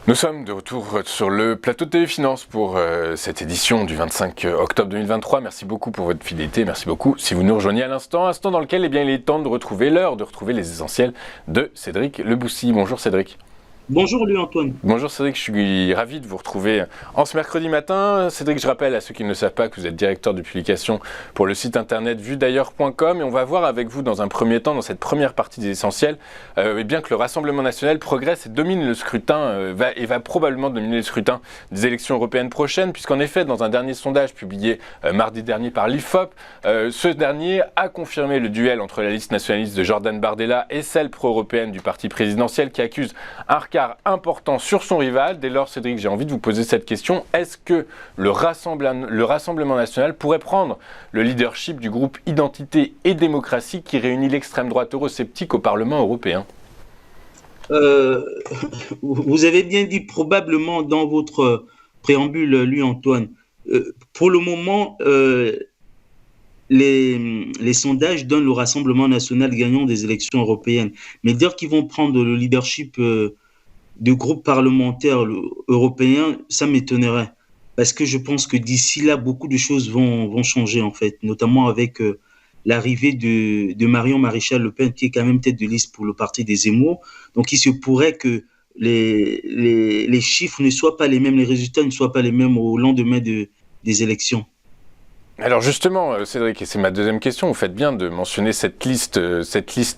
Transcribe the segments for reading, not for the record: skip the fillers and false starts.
Nous sommes de retour sur le plateau de Téléfinance pour cette édition du 25 octobre 2023. Merci beaucoup pour votre fidélité, merci beaucoup si vous nous rejoignez à l'instant dans lequel il est temps de retrouver les essentiels de Cédric Leboussy. Bonjour Cédric. Bonjour Louis-Antoine. Bonjour Cédric, je suis ravi de vous retrouver en ce mercredi matin. Cédric, je rappelle à ceux qui ne le savent pas que vous êtes directeur de publication pour le site internet vuedailleurs.com et on va voir avec vous dans un premier temps, dans cette première partie des essentiels, bien que le Rassemblement national progresse et domine le scrutin, va probablement dominer le scrutin des élections européennes prochaines, puisqu'en effet, dans un dernier sondage publié mardi dernier par l'IFOP, ce dernier a confirmé le duel entre la liste nationaliste de Jordan Bardella et celle pro-européenne du parti présidentiel qui accuse un regard important sur son rival. Dès lors, Cédric, j'ai envie de vous poser cette question. Est-ce que le Rassemblement national pourrait prendre le leadership du groupe Identité et Démocratie qui réunit l'extrême droite eurosceptique au Parlement européen ? Vous avez bien dit probablement dans votre préambule, Louis-Antoine. Pour le moment, les sondages donnent le Rassemblement national gagnant des élections européennes. Mais dire qu'ils vont prendre le leadership de groupes parlementaires européens, ça m'étonnerait. Parce que je pense que d'ici là, beaucoup de choses vont changer, en fait, notamment avec l'arrivée de Marion Maréchal Le Pen, qui est quand même tête de liste pour le parti des Zemmour. Donc, il se pourrait que les chiffres ne soient pas les mêmes, les résultats ne soient pas les mêmes au lendemain des élections. Alors justement, Cédric, et c'est ma deuxième question, vous faites bien de mentionner cette liste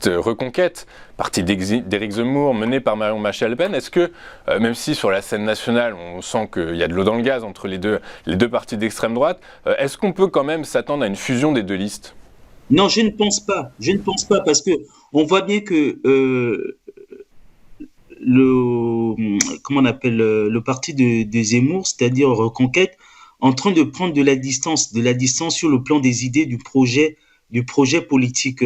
Reconquête, parti d'Éric Zemmour, menée par Marion Maréchal Le Pen. Est-ce que, même si sur la scène nationale, on sent qu'il y a de l'eau dans le gaz entre les deux partis d'extrême droite, est-ce qu'on peut quand même s'attendre à une fusion des deux listes ? Non, je ne pense pas. Je ne pense pas parce que on voit bien que le parti de Zemmour, c'est-à-dire Reconquête, en train de prendre de la distance sur le plan des idées du projet politique.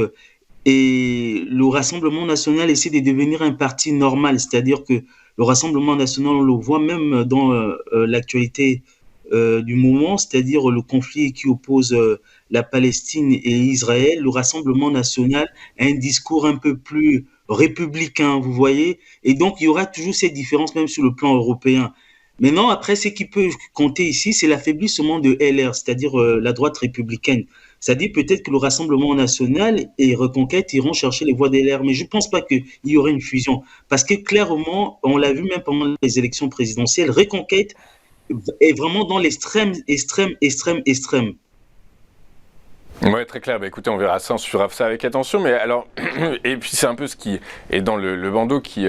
Et le Rassemblement national essaie de devenir un parti normal, c'est-à-dire que le Rassemblement national, on le voit même dans l'actualité du moment, c'est-à-dire le conflit qui oppose la Palestine et Israël. Le Rassemblement national a un discours un peu plus républicain, vous voyez, et donc il y aura toujours ces différences même sur le plan européen. Maintenant, après, ce qui peut compter ici, c'est l'affaiblissement de LR, c'est-à-dire la droite républicaine. C'est-à-dire peut-être que le Rassemblement national et Reconquête iront chercher les voix des LR, mais je ne pense pas qu'il y aurait une fusion. Parce que clairement, on l'a vu même pendant les élections présidentielles, Reconquête est vraiment dans l'extrême. Oui, très clair. Écoutez, on verra ça, on suivra ça avec attention. Mais alors, et puis c'est un peu ce qui est dans le bandeau qui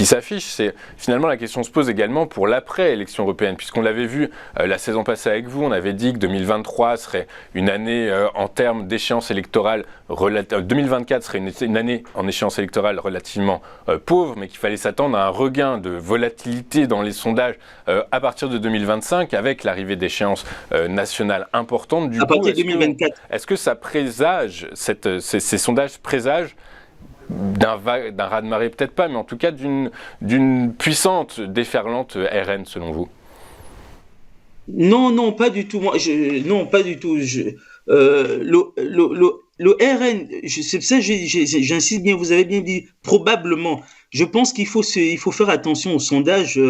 s'affiche. C'est finalement la question se pose également pour l'après-élection européenne, puisqu'on l'avait vu la saison passée avec vous. On avait dit que 2023 serait une année en termes d'échéance électorale. 2024 serait une année en échéance électorale relativement pauvre, mais qu'il fallait s'attendre à un regain de volatilité dans les sondages à partir de 2025, avec l'arrivée d'échéances nationales importantes. Du coup, 2024. Est-ce que ça présage, ces sondages présagent d'un raz-de-marée, peut-être pas, mais en tout cas d'une puissante déferlante RN, selon vous ? Non, pas du tout. Non, pas du tout. Le RN, c'est ça, j'insiste bien, vous avez bien dit, probablement. Je pense qu'il faut faire attention aux sondages,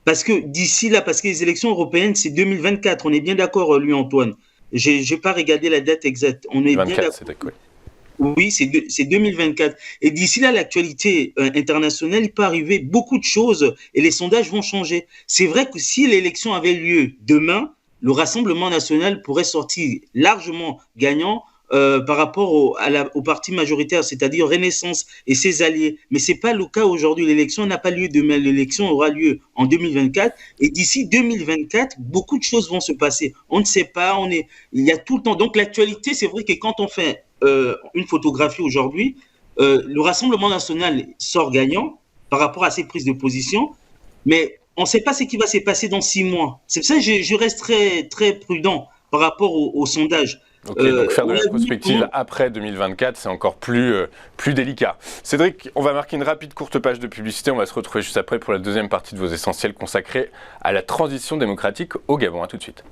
parce que d'ici là, parce que les élections européennes, c'est 2024, on est bien d'accord, Louis-Antoine. J'ai pas regardé la date exacte. On est 24, bien d'accord. c'était quoi ? Oui, c'est 2024. Et d'ici là, l'actualité internationale, il peut arriver beaucoup de choses et les sondages vont changer. C'est vrai que si l'élection avait lieu demain, le Rassemblement national pourrait sortir largement gagnant par rapport au parti majoritaire, c'est-à-dire Renaissance et ses alliés. Mais ce n'est pas le cas aujourd'hui. L'élection n'a pas lieu demain. L'élection aura lieu en 2024. Et d'ici 2024, beaucoup de choses vont se passer. On ne sait pas. Il y a tout le temps. Donc l'actualité, c'est vrai que quand on fait une photographie aujourd'hui, le Rassemblement national sort gagnant par rapport à ses prises de position. Mais on ne sait pas ce qui va se passer dans 6 mois. C'est pour ça que je reste très, très prudent par rapport au sondage. Ok, donc faire de la prospective après 2024, c'est encore plus délicat. Cédric, on va marquer une rapide courte page de publicité. On va se retrouver juste après pour la deuxième partie de vos essentiels consacrés à la transition démocratique au Gabon. À tout de suite.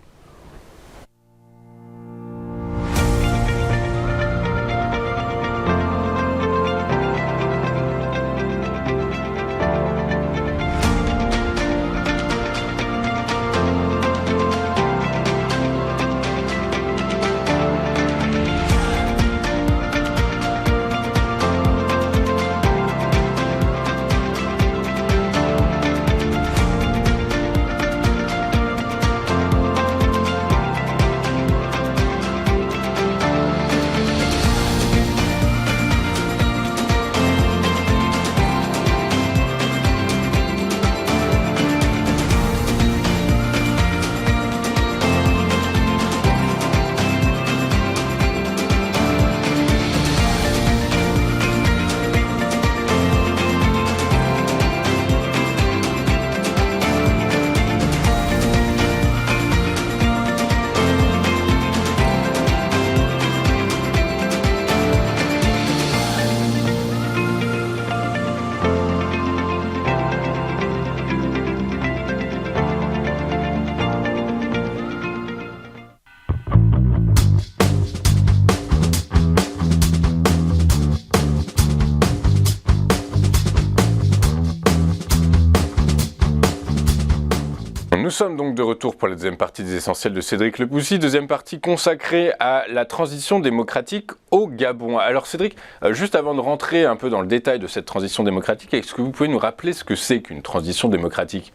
Nous sommes donc de retour pour la deuxième partie des Essentiels de Cédric Lepoussy, deuxième partie consacrée à la transition démocratique au Gabon. Alors Cédric, juste avant de rentrer un peu dans le détail de cette transition démocratique, est-ce que vous pouvez nous rappeler ce que c'est qu'une transition démocratique ?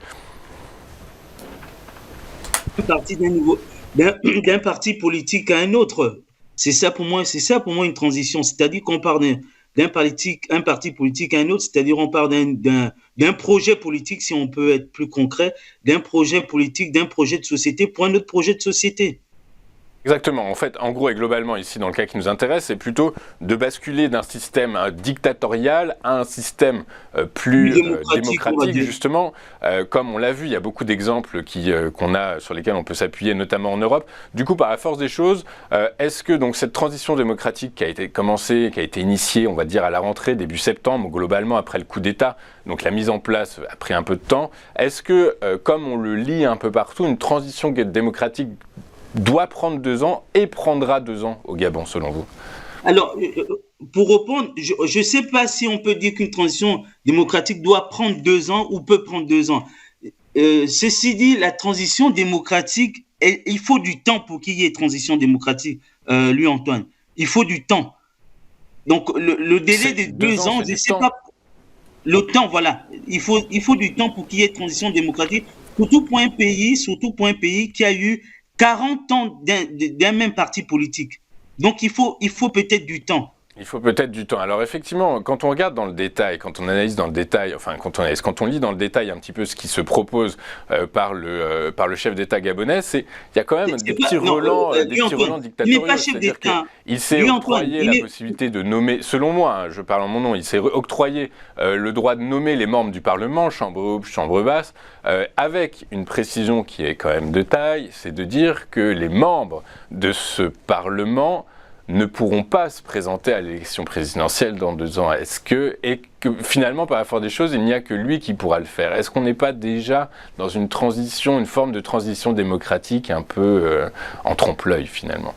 D'un parti politique à un autre. C'est ça pour moi une transition. C'est-à-dire qu'on part un parti politique à un autre, c'est-à-dire on part d'un projet politique, si on peut être plus concret, d'un projet politique, d'un projet de société pour un autre projet de société. Exactement. En fait, en gros et globalement, ici, dans le cas qui nous intéresse, c'est plutôt de basculer d'un système dictatorial à un système plus démocratique, justement. Comme on l'a vu, il y a beaucoup d'exemples qu'on a, sur lesquels on peut s'appuyer, notamment en Europe. Du coup, par la force des choses, est-ce que donc, cette transition démocratique qui a été commencée, qui a été initiée, on va dire, à la rentrée, début septembre, globalement après le coup d'État, donc la mise en place a pris un peu de temps, est-ce que, comme on le lit un peu partout, une transition démocratique doit prendre 2 ans et prendra 2 ans au Gabon, selon vous? Alors, pour répondre, je ne sais pas si on peut dire qu'une transition démocratique doit prendre 2 ans ou peut prendre 2 ans. Ceci dit, la transition démocratique, il faut du temps pour qu'il y ait transition démocratique, lui Antoine. Il faut du temps. Donc, le délai de 2 ans, je ne sais pas. Le temps, voilà. Il faut du temps pour qu'il y ait transition démocratique, surtout pour un pays qui a eu 40 ans d'un même parti politique. Donc, il faut peut-être du temps. Il faut peut-être du temps. Alors effectivement, quand on regarde dans le détail, quand on analyse dans le détail, enfin quand on lit dans le détail un petit peu ce qui se propose par le chef d'État gabonais, il y a quand même des petits relents dictatoriaux. C'est-à-dire qu'il s'est octroyé la possibilité de nommer, selon moi, je parle en mon nom, il s'est octroyé le droit de nommer les membres du Parlement, chambre haute, chambre basse, avec une précision qui est quand même de taille, c'est de dire que les membres de ce Parlement ne pourront pas se présenter à l'élection présidentielle dans 2 ans. Et que finalement, par la force des choses, il n'y a que lui qui pourra le faire. Est-ce qu'on n'est pas déjà dans une forme de transition démocratique un peu en trompe-l'œil finalement?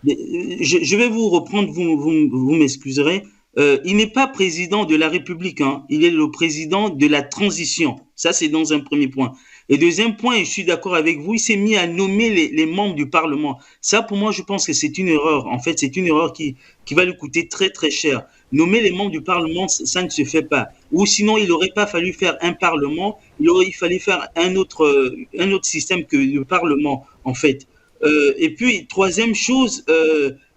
Je vais vous reprendre, vous m'excuserez. Il n'est pas président de la République, hein. Il est le président de la transition. Ça, c'est dans un premier point. Et deuxième point, et je suis d'accord avec vous, il s'est mis à nommer les membres du Parlement. Ça, pour moi, je pense que c'est une erreur. En fait, c'est une erreur qui va lui coûter très, très cher. Nommer les membres du Parlement, ça ne se fait pas. Ou sinon, il n'aurait pas fallu faire un Parlement, il fallait faire un autre système que le Parlement, en fait. Et puis, troisième chose,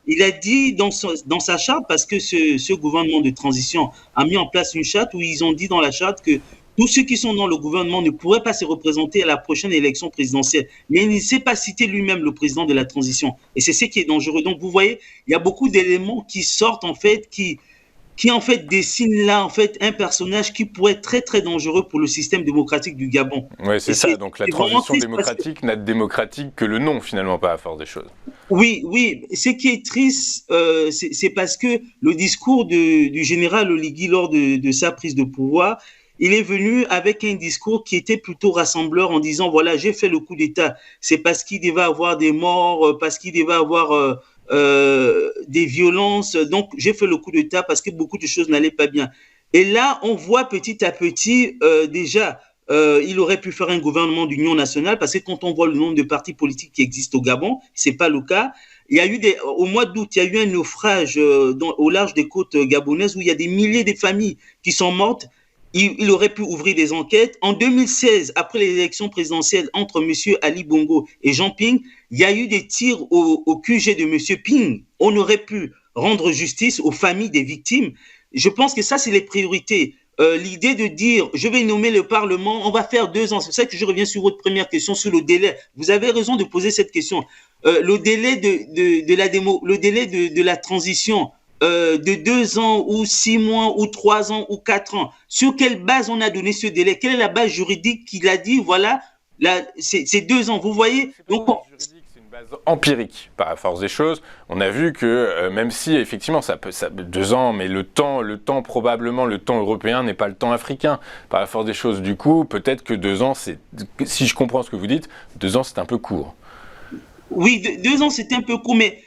il a dit dans sa charte, parce que ce gouvernement de transition a mis en place une charte où ils ont dit dans la charte que tous ceux qui sont dans le gouvernement ne pourraient pas se représenter à la prochaine élection présidentielle. Mais il ne s'est pas cité lui-même le président de la transition. Et c'est ce qui est dangereux. Donc, vous voyez, il y a beaucoup d'éléments qui sortent, en fait, qui en fait dessinent là, en fait, un personnage qui pourrait être très, très dangereux pour le système démocratique du Gabon. Oui, c'est ça. Donc, la transition démocratique n'a de démocratique que le nom, finalement, pas à force des choses. Oui. Ce qui est triste, c'est parce que le discours du général Oligui lors de sa prise de pouvoir, il est venu avec un discours qui était plutôt rassembleur en disant, voilà, j'ai fait le coup d'État. C'est parce qu'il devait avoir des morts, parce qu'il devait avoir des violences. Donc, j'ai fait le coup d'État parce que beaucoup de choses n'allaient pas bien. Et là, on voit petit à petit, déjà, il aurait pu faire un gouvernement d'union nationale parce que quand on voit le nombre de partis politiques qui existent au Gabon, c'est pas le cas. Il y a eu au mois d'août, il y a eu un naufrage au large des côtes gabonaises où il y a des milliers de familles qui sont mortes. Il aurait pu ouvrir des enquêtes. En 2016, après l'élection présidentielle entre M. Ali Bongo et Jean Ping, il y a eu des tirs au QG de M. Ping. On aurait pu rendre justice aux familles des victimes. Je pense que ça, c'est les priorités. L'idée de dire, je vais nommer le Parlement, on va faire 2 ans. C'est ça que je reviens sur votre première question, sur le délai. Vous avez raison de poser cette question. Le délai de la transition, de 2 ans ou 6 mois ou 3 ans ou 4 ans. Sur quelle base on a donné ce délai? Quelle est la base juridique qui l'a dit? Voilà, c'est 2 ans. Vous voyez? Donc, c'est une base empirique par la force des choses. On a vu que même si effectivement ça 2 ans, mais le temps probablement le temps européen n'est pas le temps africain par la force des choses. Du coup, peut-être que 2 ans, si je comprends ce que vous dites, 2 ans c'est un peu court. Oui, 2 ans c'est un peu court, mais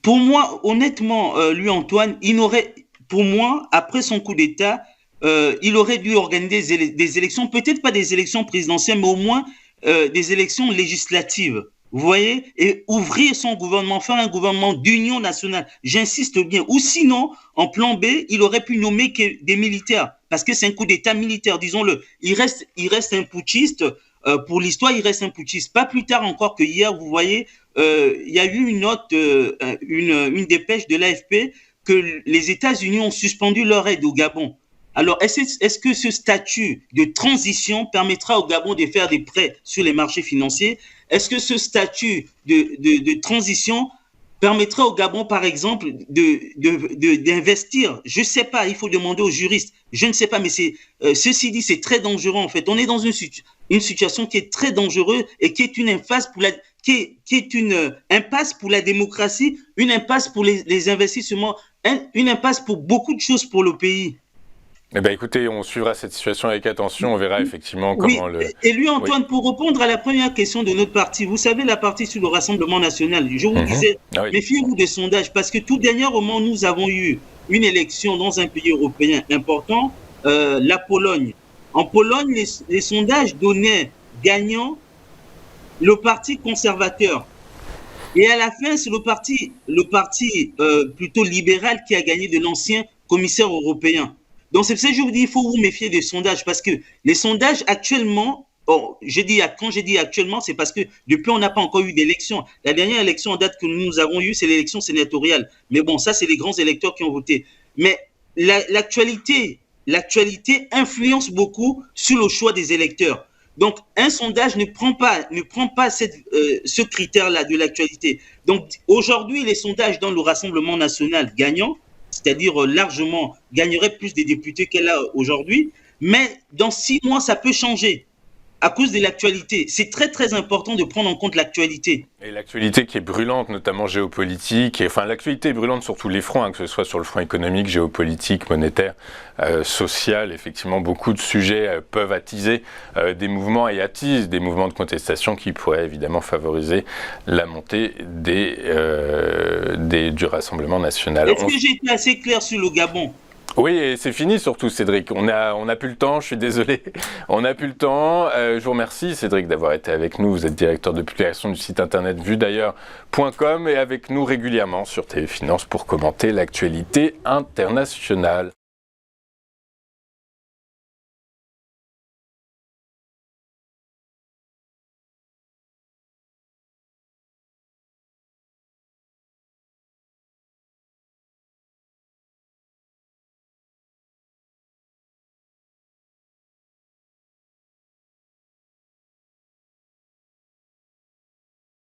pour moi, honnêtement, lui, Antoine, pour moi, après son coup d'État, il aurait dû organiser des élections, peut-être pas des élections présidentielles, mais au moins des élections législatives. Vous voyez, et ouvrir son gouvernement, faire un gouvernement d'union nationale, j'insiste bien. Ou sinon, en plan B, il aurait pu nommer que des militaires, parce que c'est un coup d'État militaire, disons-le. Il reste un putschiste, pour l'histoire, il reste un putschiste. Pas plus tard encore que hier, vous voyez, il y a eu une note, une dépêche de l'AFP que les États-Unis ont suspendu leur aide au Gabon. Alors, est-ce que ce statut de transition permettra au Gabon de faire des prêts sur les marchés financiers? Est-ce que ce statut de transition permettra au Gabon, par exemple, d'investir? Je ne sais pas, il faut demander aux juristes. Je ne sais pas, mais ceci dit, c'est très dangereux en fait. On est dans une situation qui est très dangereuse et qui est une impasse pour une impasse pour la démocratie, une impasse pour les investissements, une impasse pour beaucoup de choses pour le pays. Eh bien, écoutez, on suivra cette situation avec attention. On verra effectivement comment Et lui, Antoine, pour répondre à la première question de notre parti, vous savez, la partie sur le Rassemblement national, je vous disais, méfiez-vous des sondages, parce que tout dernièrement, nous avons eu une élection dans un pays européen important, la Pologne. En Pologne, les sondages donnaient gagnant le parti conservateur. Et à la fin, c'est le parti plutôt libéral qui a gagné de l'ancien commissaire européen. Donc, c'est pour ça que je vous dis, il faut vous méfier des sondages, parce que les sondages actuellement, quand je dis actuellement, c'est parce que depuis, on n'a pas encore eu d'élection. La dernière élection en date que nous avons eue, c'est l'élection sénatoriale. Mais bon, ça, c'est les grands électeurs qui ont voté. Mais l'actualité influence beaucoup sur le choix des électeurs. Donc, un sondage ne prend pas ce critère-là de l'actualité. Donc, aujourd'hui, les sondages dans le Rassemblement national gagnant, c'est-à-dire largement, gagnerait plus de députés qu'elle a aujourd'hui. Mais dans 6 mois, ça peut changer à cause de l'actualité. C'est très, très important de prendre en compte l'actualité. Et l'actualité qui est brûlante, notamment géopolitique, enfin l'actualité est brûlante sur tous les fronts, hein, que ce soit sur le front économique, géopolitique, monétaire, social. Effectivement, beaucoup de sujets peuvent attiser des mouvements et attisent des mouvements de contestation qui pourraient évidemment favoriser la montée du Rassemblement national. Est-ce que j'ai été assez clair sur le Gabon ? Oui, et c'est fini surtout, Cédric. On a plus le temps, je suis désolé. On n'a plus le temps. Je vous remercie, Cédric, d'avoir été avec nous. Vous êtes directeur de publication du site internet vuedailleurs.com et avec nous régulièrement sur TV Finance pour commenter l'actualité internationale.